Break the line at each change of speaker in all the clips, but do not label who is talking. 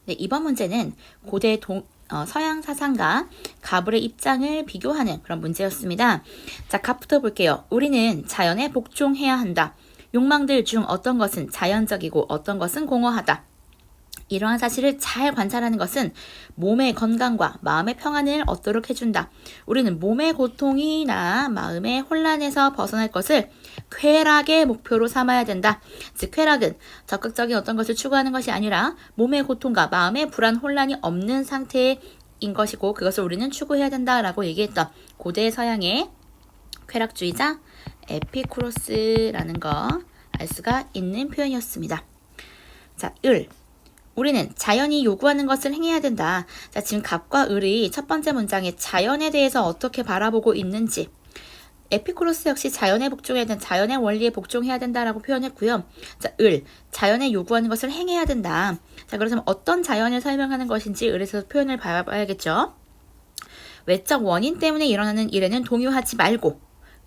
네, 이번 문제는 고대 서양 사상가 가불의 입장을 비교하는 그런 문제였습니다. 자, 갑부터 볼게요. 우리는 자연에 복종해야 한다. 욕망들 중 어떤 것은 자연적이고 어떤 것은 공허하다. 이러한 사실을 잘 관찰하는 것은 몸의 건강과 마음의 평안을 얻도록 해준다. 우리는 몸의 고통이나 마음의 혼란에서 벗어날 것을 쾌락의 목표로 삼아야 된다. 즉 쾌락은 적극적인 어떤 것을 추구하는 것이 아니라 몸의 고통과 마음의 불안, 혼란이 없는 상태인 것이고 그것을 우리는 추구해야 된다라고 얘기했던 고대 서양의 쾌락주의자 에피쿠로스라는 거 알 수가 있는 표현이었습니다. 자, 을. 우리는 자연이 요구하는 것을 행해야 된다. 자, 지금 갑과 을의 첫 번째 문장에 자연에 대해서 어떻게 바라보고 있는지 에피쿠로스 역시 자연에 복종해야 된다. 자연의 원리에 복종해야 된다라고 표현했고요. 자, 을. 자연에 요구하는 것을 행해야 된다. 자, 그렇다면 어떤 자연을 설명하는 것인지 을에서 표현을 봐야겠죠. 외적 원인 때문에 일어나는 일에는 동요하지 말고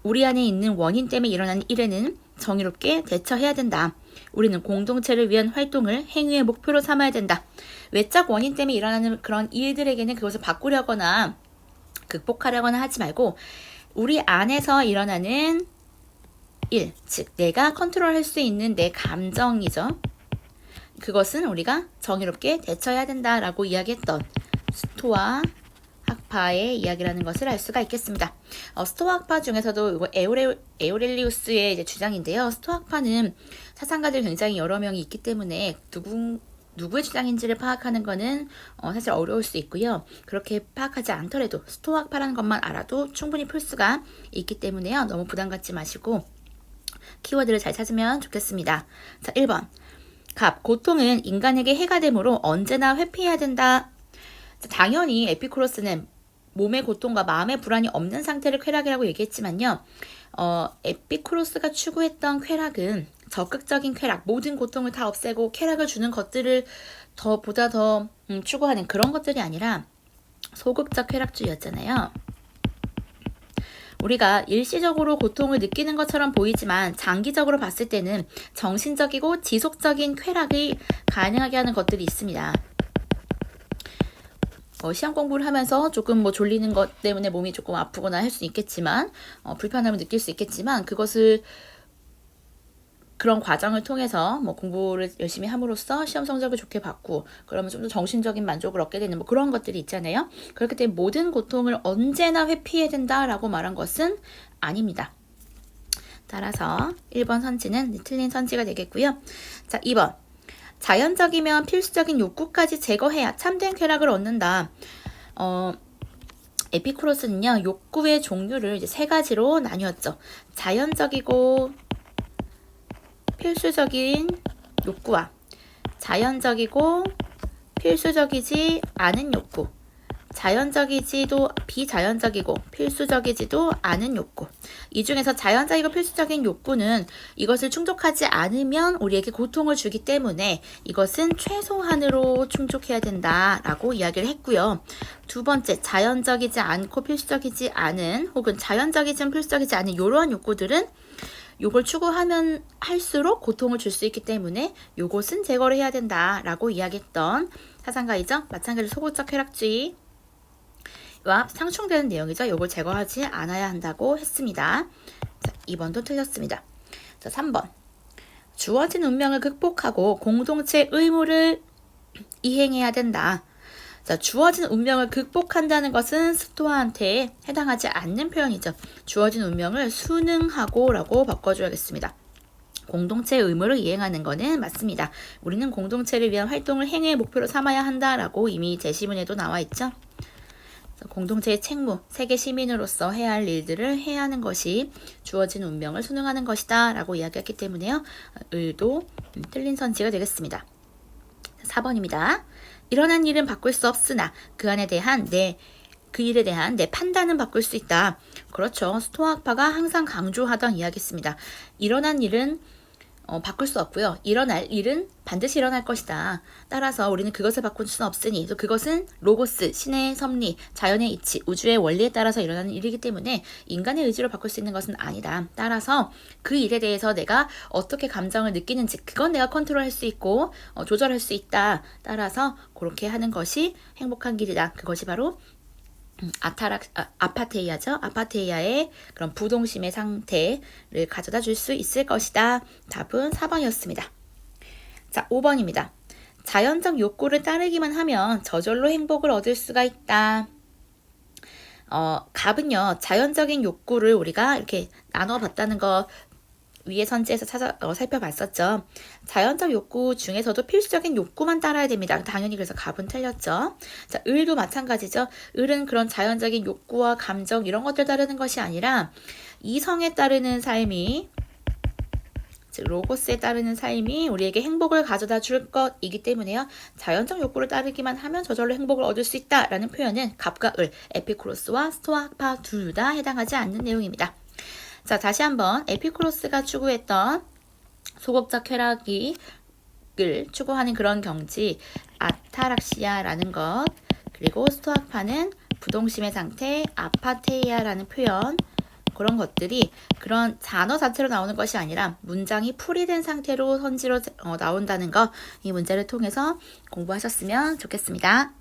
우리 안에 있는 원인 때문에 일어나는 일에는 정의롭게 대처해야 된다. 우리는 공동체를 위한 활동을 행위의 목표로 삼아야 된다. 외적 원인 때문에 일어나는 그런 일들에게는 그것을 바꾸려거나 극복하려거나 하지 말고 우리 안에서 일어나는 일, 즉 내가 컨트롤할 수 있는 내 감정이죠. 그것은 우리가 정의롭게 대처해야 된다라고 이야기했던 스토아 학파의 이야기라는 것을 알 수가 있겠습니다. 스토아 학파 중에서도 이거 에우렐리우스의 이제 주장인데요. 스토아 학파는 사상가들 굉장히 여러 명이 있기 때문에 누구의 주장인지를 파악하는 것은 사실 어려울 수 있고요. 그렇게 파악하지 않더라도 스토아 학파라는 것만 알아도 충분히 풀 수가 있기 때문에요. 너무 부담 갖지 마시고 키워드를 잘 찾으면 좋겠습니다. 자, 1번. 갑, 고통은 인간에게 해가 되므로 언제나 회피해야 된다. 당연히 에피쿠로스는 몸의 고통과 마음의 불안이 없는 상태를 쾌락이라고 얘기했지만요. 에피쿠로스가 추구했던 쾌락은 적극적인 쾌락, 모든 고통을 다 없애고 쾌락을 주는 것들을 보다 더 추구하는 그런 것들이 아니라 소극적 쾌락주의였잖아요. 우리가 일시적으로 고통을 느끼는 것처럼 보이지만 장기적으로 봤을 때는 정신적이고 지속적인 쾌락이 가능하게 하는 것들이 있습니다. 시험 공부를 하면서 조금 졸리는 것 때문에 몸이 조금 아프거나 할 수 있겠지만 불편함을 느낄 수 있겠지만 그것을 그런 과정을 통해서 공부를 열심히 함으로써 시험 성적을 좋게 받고 그러면 좀 더 정신적인 만족을 얻게 되는 그런 것들이 있잖아요. 그렇기 때문에 모든 고통을 언제나 회피해야 된다라고 말한 것은 아닙니다. 따라서 1번 선지는 틀린 선지가 되겠고요. 자, 2번. 자연적이면 필수적인 욕구까지 제거해야 참된 쾌락을 얻는다. 에피쿠로스는요, 욕구의 종류를 이제 3가지로 나뉘었죠. 자연적이고 필수적인 욕구와 자연적이고 필수적이지 않은 욕구, 자연적이지도 비자연적이고 필수적이지도 않은 욕구. 이 중에서 자연적이고 필수적인 욕구는 이것을 충족하지 않으면 우리에게 고통을 주기 때문에 이것은 최소한으로 충족해야 된다라고 이야기를 했고요. 두 번째, 자연적이지 않고 필수적이지 않은 혹은 자연적이지만 필수적이지 않은 이러한 욕구들은 요걸 추구하면 할수록 고통을 줄 수 있기 때문에 요것은 제거를 해야 된다라고 이야기했던 사상가이죠. 마찬가지로 소극적 쾌락주의 와 상충되는 내용이죠. 요걸 제거하지 않아야 한다고 했습니다. 자, 2번도 틀렸습니다. 자, 3번. 주어진 운명을 극복하고 공동체 의무를 이행해야 된다. 자, 주어진 운명을 극복한다는 것은 스토아한테 해당하지 않는 표현이죠. 주어진 운명을 순응하고 라고 바꿔줘야겠습니다. 공동체의 의무를 이행하는 것은 맞습니다. 우리는 공동체를 위한 활동을 행위의 목표로 삼아야 한다라고 이미 제시문에도 나와 있죠. 공동체의 책무, 세계 시민으로서 해야 할 일들을 해야 하는 것이 주어진 운명을 순응하는 것이다 라고 이야기했기 때문에요. 을도 틀린 선지가 되겠습니다. 4번입니다. 일어난 일은 바꿀 수 없으나 그 일에 대한 내 판단은 바꿀 수 있다. 그렇죠. 스토아 학파가 항상 강조하던 이야기입니다. 일어난 일은 바꿀 수 없고요. 일어날 일은 반드시 일어날 것이다. 따라서 우리는 그것을 바꿀 수는 없으니 또 그것은 로고스, 신의 섭리, 자연의 이치, 우주의 원리에 따라서 일어나는 일이기 때문에 인간의 의지로 바꿀 수 있는 것은 아니다. 따라서 그 일에 대해서 내가 어떻게 감정을 느끼는지 그건 내가 컨트롤할 수 있고 조절할 수 있다. 따라서 그렇게 하는 것이 행복한 길이다. 그것이 바로 아파테이아죠. 아파테이아의 그런 부동심의 상태를 가져다 줄 수 있을 것이다. 답은 4번이었습니다. 자, 5번입니다. 자연적 욕구를 따르기만 하면 저절로 행복을 얻을 수가 있다. 갑은요, 자연적인 욕구를 우리가 이렇게 나눠봤다는 거 위에 선지에서 살펴봤었죠. 자연적 욕구 중에서도 필수적인 욕구만 따라야 됩니다. 당연히 그래서 갑은 틀렸죠. 자, 을도 마찬가지죠. 을은 그런 자연적인 욕구와 감정 이런 것들 따르는 것이 아니라 이성에 따르는 삶이, 즉 로고스에 따르는 삶이 우리에게 행복을 가져다 줄 것이기 때문에요. 자연적 욕구를 따르기만 하면 저절로 행복을 얻을 수 있다라는 표현은 갑과 을, 에피쿠로스와 스토아파 둘 다 해당하지 않는 내용입니다. 자, 다시 한번 에피쿠로스가 추구했던 소극적 쾌락을 추구하는 그런 경지 아타락시아라는 것, 그리고 스토아파는 부동심의 상태 아파테이아라는 표현, 그런 것들이 그런 단어 자체로 나오는 것이 아니라 문장이 풀이된 상태로 선지로 나온다는 거, 이 문제를 통해서 공부하셨으면 좋겠습니다.